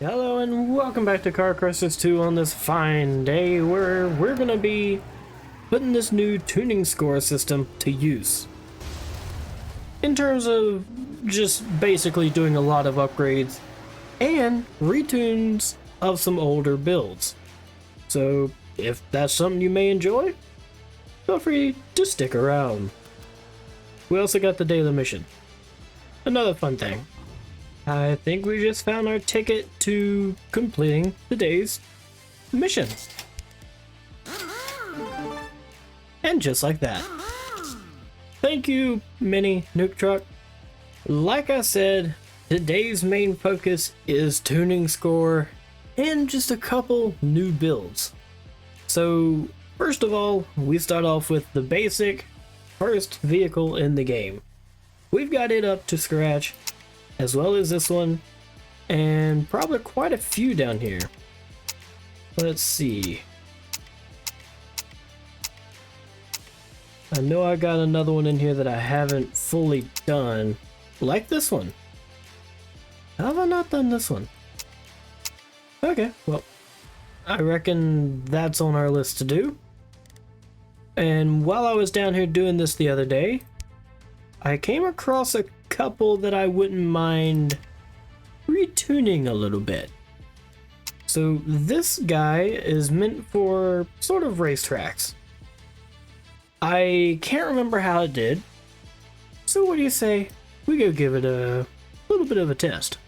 Hello and welcome back to Car Crushes 2 on this fine day where we're gonna be putting this new tuning score system to use. In terms of just basically doing a lot of upgrades and retunes of some older builds. So if that's something you may enjoy, feel free to stick around. We also got the daily mission. Another fun thing. I think we just found our ticket to completing the day's mission. And just like that. Thank you, Mini Nuke Truck. Like I said, today's main focus is tuning score and just a couple new builds. So, first of all, we start off with the basic first vehicle in the game. We've got it up to scratch, as well as this one, and probably quite a few down here. Let's see. I know I got another one in here that I haven't fully done, like this one. How have I not done this one? Okay, well, I reckon that's on our list to do. And while I was down here doing this the other day, I came across a couple that I wouldn't mind retuning a little bit. So this guy is meant for sort of racetracks. I can't remember how it did, so what do you say we go give it a little bit of a test?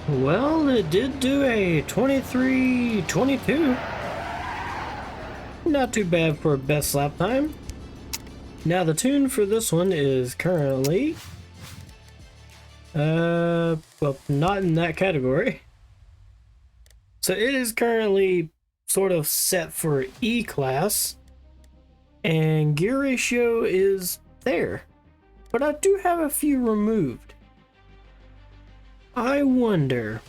Well, it did do a 23:22. Not too bad for a best lap time. Now the tune for this one is currently well, not in that category. So it is currently sort of set for E class, and gear ratio is there, but I do have a few removed. I wonder,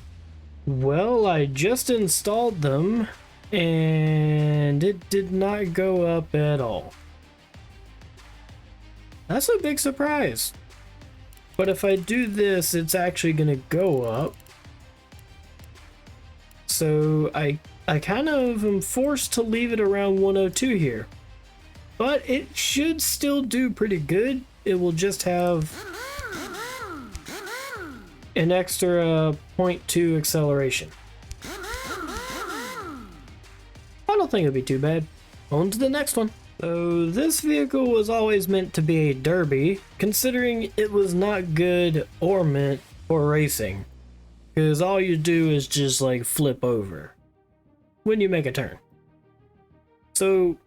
well, I just installed them and it did not go up at all. That's a big surprise. But if I do this, it's actually gonna go up. So I kind of am forced to leave it around 102 here. But it should still do pretty good. It will just have an extra 0.2 acceleration. I don't think it'll be too bad. On to the next one. So this vehicle was always meant to be a derby, considering it was not good or meant for racing. Because all you do is just like flip over when you make a turn. So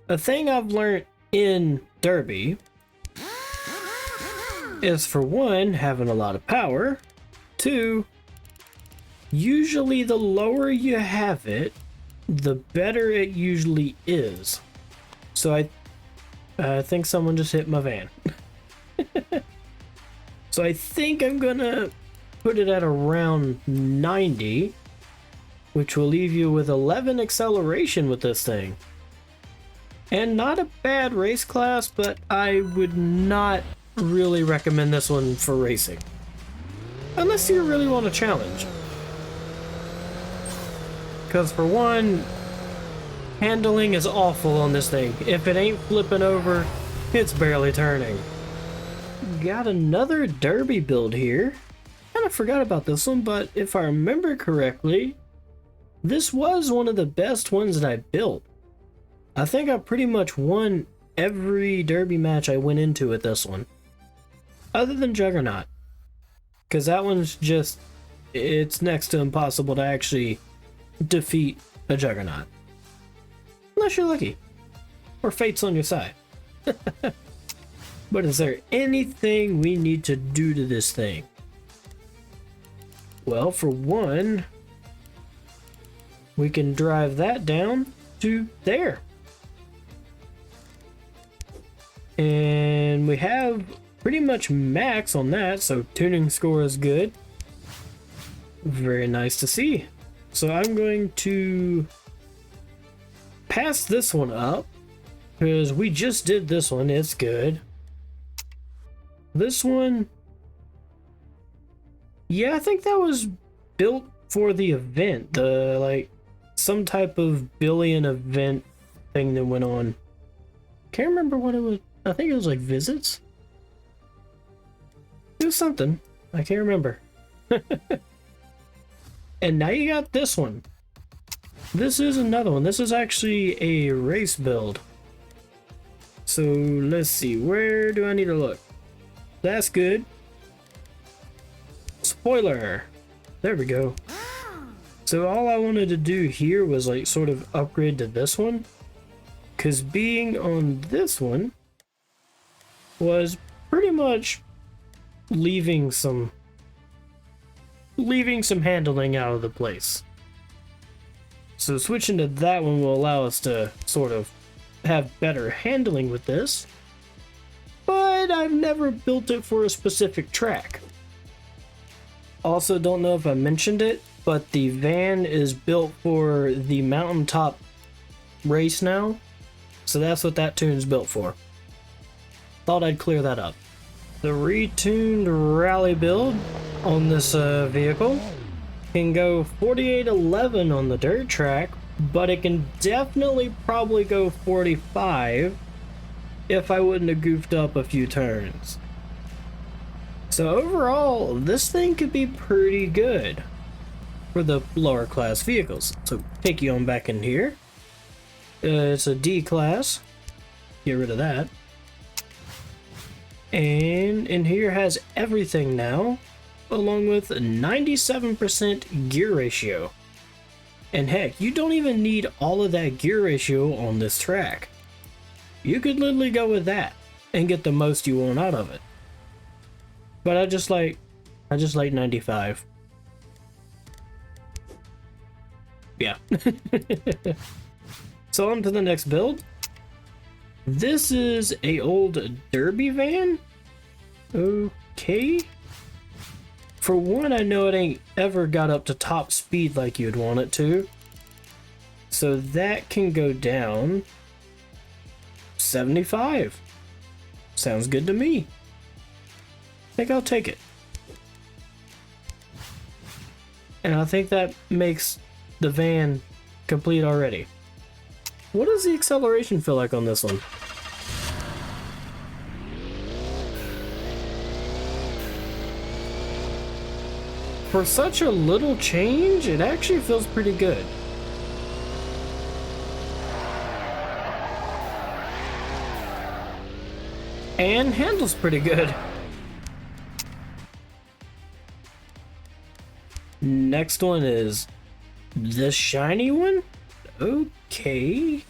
a thing I've learned in derby is, for one, having a lot of power. Two, usually the lower you have it, the better it usually is. So I think someone just hit my van. So I think I'm gonna put it at around 90, which will leave you with 11 acceleration with this thing. And not a bad race class, but I would not really recommend this one for racing. Unless you really want a challenge. Because for one, handling is awful on this thing. If it ain't flipping over, it's barely turning. Got another derby build here. Kind of forgot about this one, but if I remember correctly, this was one of the best ones that I built. I think I pretty much won every derby match I went into with this one. Other than Juggernaut. Because that one's just, it's next to impossible to actually defeat a Juggernaut. Unless you're lucky. Or fate's on your side. But is there anything we need to do to this thing? Well, for one, we can drive that down to there. And we have pretty much max on that, so tuning score is good. Very nice to see. So I'm going to pass this one up, because we just did this one, it's good. This one, yeah, I think that was built for the event, the like some type of billion event thing that went on. Can't remember what it was. I think it was like visits. It was something. I can't remember. And now you got this one. This is another one. This is actually a race build. So let's see. Where do I need to look? That's good. Spoiler. There we go. So all I wanted to do here was like sort of upgrade to this one. Because being on this one was pretty much leaving some handling out of the place. So switching to that one will allow us to sort of have better handling with this. But I've never built it for a specific track. Also, don't know if I mentioned it, but the van is built for the mountaintop race now. So that's what that tune's built for. Thought I'd clear that up. The retuned rally build on this vehicle can go 4811 on the dirt track, but it can definitely probably go 45 if I wouldn't have goofed up a few turns. So overall, this thing could be pretty good for the lower class vehicles. So take you on back in here. It's a D class. Get rid of that. And in here has everything now, along with a 97% gear ratio. And heck, you don't even need all of that gear ratio on this track. You could literally go with that and get the most you want out of it. But I just like 95. Yeah. So on to the next build. This is a old derby van. Okay. For one, I know it ain't ever got up to top speed like you'd want it to. So that can go down 75. Sounds good to me. I think I'll take it. And I think that makes the van complete already. What does the acceleration feel like on this one? For such a little change, it actually feels pretty good. And handles pretty good. Next one is this shiny one? Okay.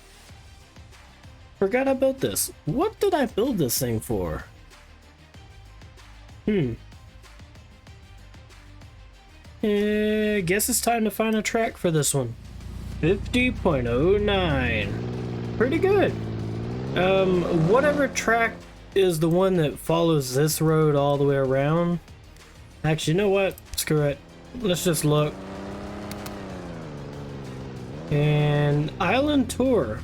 Forgot I built this. What did I build this thing for? Guess it's time to find a track for this one. 50.09. Pretty good. Whatever track is the one that follows this road all the way around. Actually, you know what? Screw it. Let's just look. And Island Tour.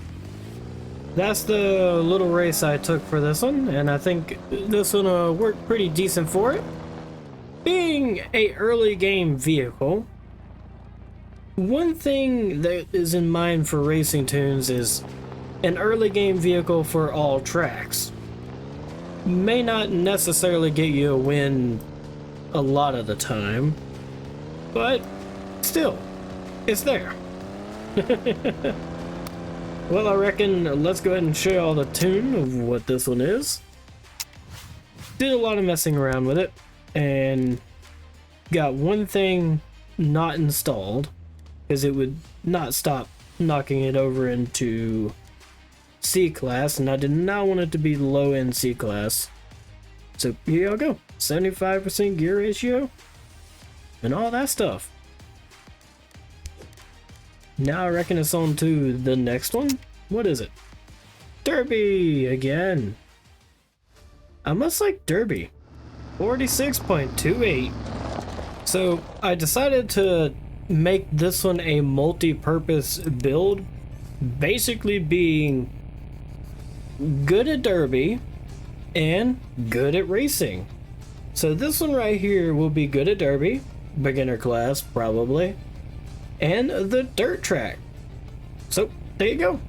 That's the little race I took for this one, and I think this one worked pretty decent for it. Being a early game vehicle, one thing that is in mind for racing tunes is an early game vehicle for all tracks. May not necessarily get you a win a lot of the time, but still, it's there. Well, I reckon let's go ahead and show you all the tune of what this one is. Did a lot of messing around with it, and got one thing not installed, because it would not stop knocking it over into C class, and I did not want it to be low end C class. So here y'all go. 75% gear ratio, and all that stuff. Now I reckon it's on to the next one. What is it? Derby again. I must like Derby. 46.28. So I decided to make this one a multi-purpose build, basically being good at Derby and good at racing. So this one right here will be good at Derby, beginner class, probably, and the dirt track. So there you go.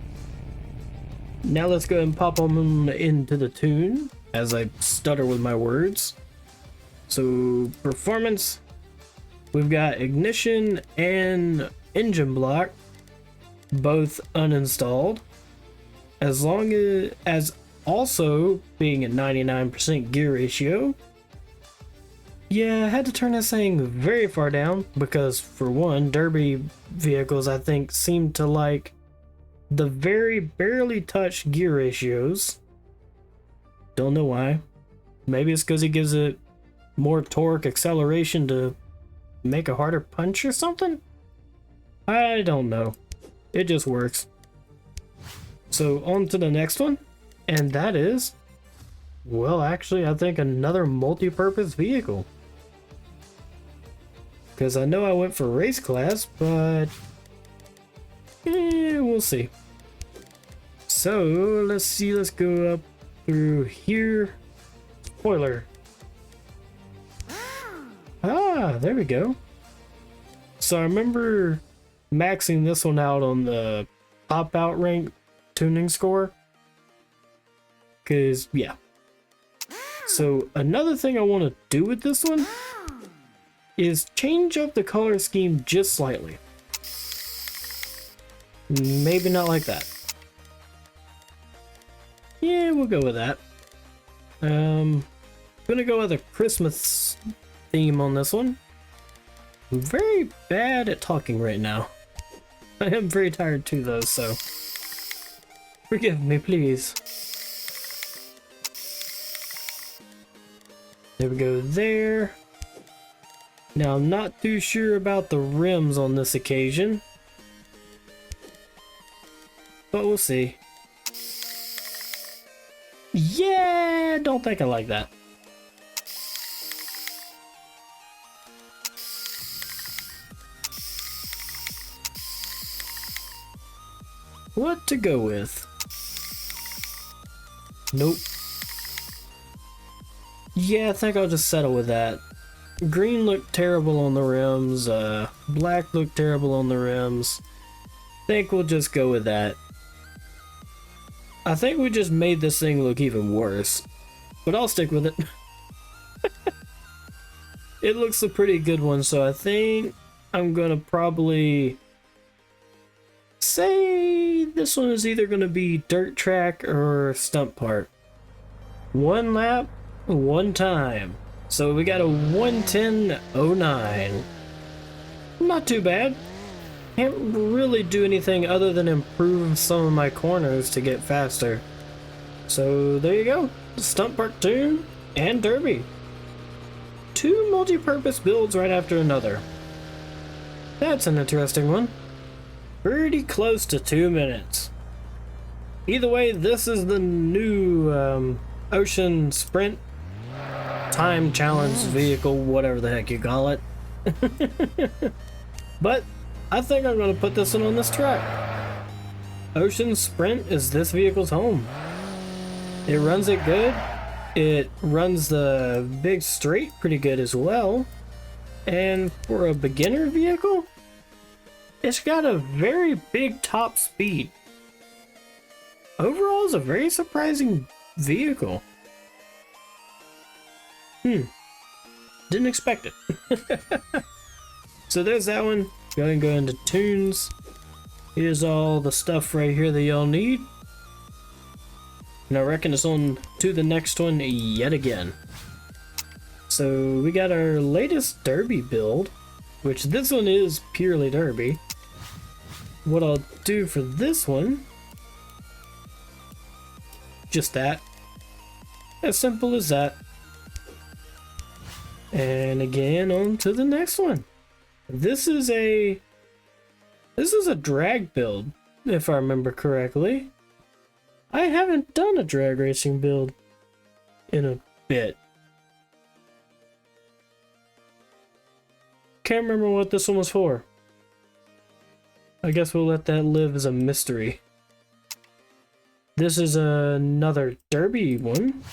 Now let's go ahead and pop them into the tune as I stutter with my words. So performance, we've got ignition and engine block, both uninstalled, as long as also being at 99% gear ratio. Yeah, I had to turn this thing very far down because, for one, derby vehicles I think seem to like the very barely touched gear ratios. Don't know why. Maybe it's because he gives it more torque acceleration to make a harder punch or something? I don't know. It just works. So on to the next one, and that is, well, actually I think another multi-purpose vehicle. Because I know I went for race class, but we'll see. So let's see, let's go up through here. Spoiler. Ah, there we go. So I remember maxing this one out on the pop out rank tuning score. Cause yeah. So another thing I want to do with this one is change up the color scheme just slightly. Maybe not like that. Yeah, we'll go with that. I'm gonna go with a Christmas theme on this one. I'm very bad at talking right now. I am very tired too though, so forgive me, please. There we go there. Now I'm not too sure about the rims on this occasion, but we'll see. Yeah, don't think I like that. What to go with? Nope. Yeah, I think I'll just settle with that. Green looked terrible on the rims, black looked terrible on the rims. Think we'll just go with that. I think we just made this thing look even worse, but I'll stick with it. It looks a pretty good one, so I think I'm gonna probably say this one is either gonna be dirt track or stunt park. One lap, one time. So we got a 1:10.09. Not too bad. Can't really do anything other than improve some of my corners to get faster. So there you go. Stunt park tune and derby. Two multi-purpose builds right after another. That's an interesting one. Pretty close to 2 minutes. Either way, this is the new Ocean Sprint time challenge vehicle, whatever the heck you call it. But I think I'm going to put this one on this track. Ocean Sprint is this vehicle's home. It runs it good. It runs the big straight pretty good as well. And for a beginner vehicle, it's got a very big top speed. Overall, it's a very surprising vehicle. Didn't expect it. So there's that one. Go ahead and go into tunes. Here's all the stuff right here that y'all need. And I reckon it's on to the next one yet again. So we got our latest derby build, which this one is purely derby. What I'll do for this one, just that. As simple as that. And again, on to the next one. This is a drag build, if I remember correctly. I haven't done a drag racing build in a bit. Can't remember what this one was for. I guess we'll let that live as a mystery. This is another derby one,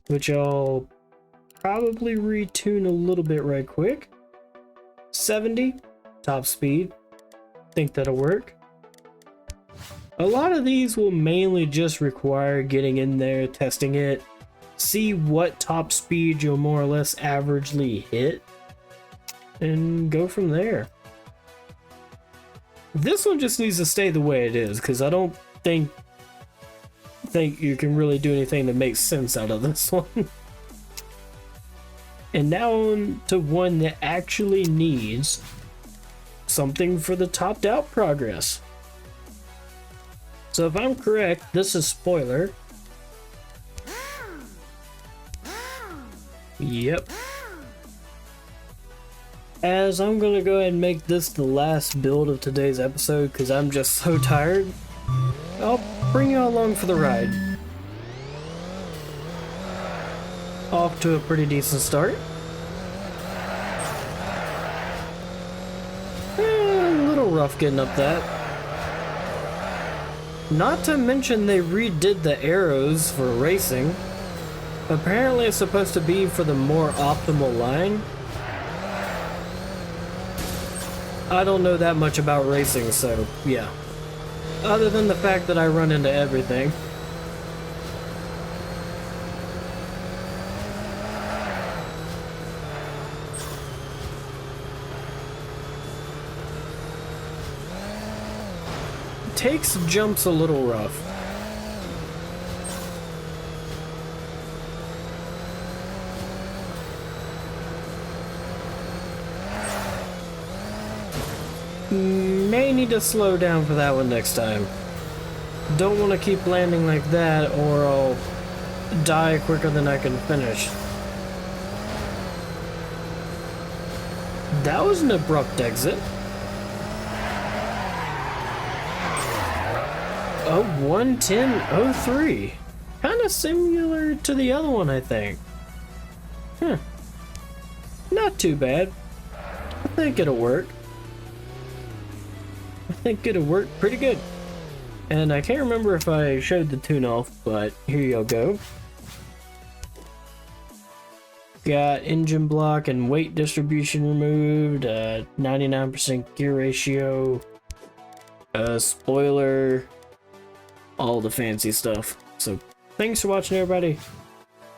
which I'll probably retune a little bit right quick. 70 top speed. Think that'll work. A lot of these will mainly just require getting in there, testing it, see what top speed you'll more or less averagely hit, and go from there. This one just needs to stay the way it is, because I don't think you can really do anything that makes sense out of this one. And now on to one that actually needs something for the topped out progress. So if I'm correct, this is spoiler. Yep. As I'm gonna go ahead and make this the last build of today's episode because I'm just so tired, I'll bring you along for the ride. Off to a pretty decent start. A little rough getting up that. Not to mention they redid the arrows for racing. Apparently it's supposed to be for the more optimal line. I don't know that much about racing, so yeah. Other than the fact that I run into everything. Takes jumps a little rough. May need to slow down for that one next time. Don't want to keep landing like that or I'll die quicker than I can finish. That was an abrupt exit. Oh, 110.03. Kind of similar to the other one, I think. Not too bad. I think it'll work. I think it'll work pretty good. And I can't remember if I showed the tune off, but here you go. Got engine block and weight distribution removed, 99% gear ratio, spoiler, all the fancy stuff. So thanks for watching, everybody.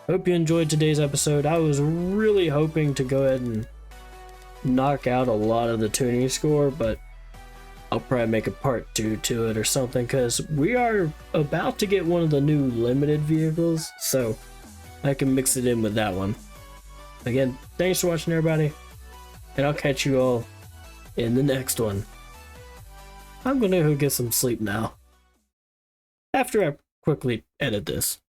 Hope you enjoyed today's episode. I was really hoping to go ahead and knock out a lot of the tuning score, but I'll probably make a part 2 to it or something, because we are about to get one of the new limited vehicles, so I can mix it in with that one. Again, thanks for watching, everybody, and I'll catch you all in the next one. I'm gonna go get some sleep now, after I quickly edit this.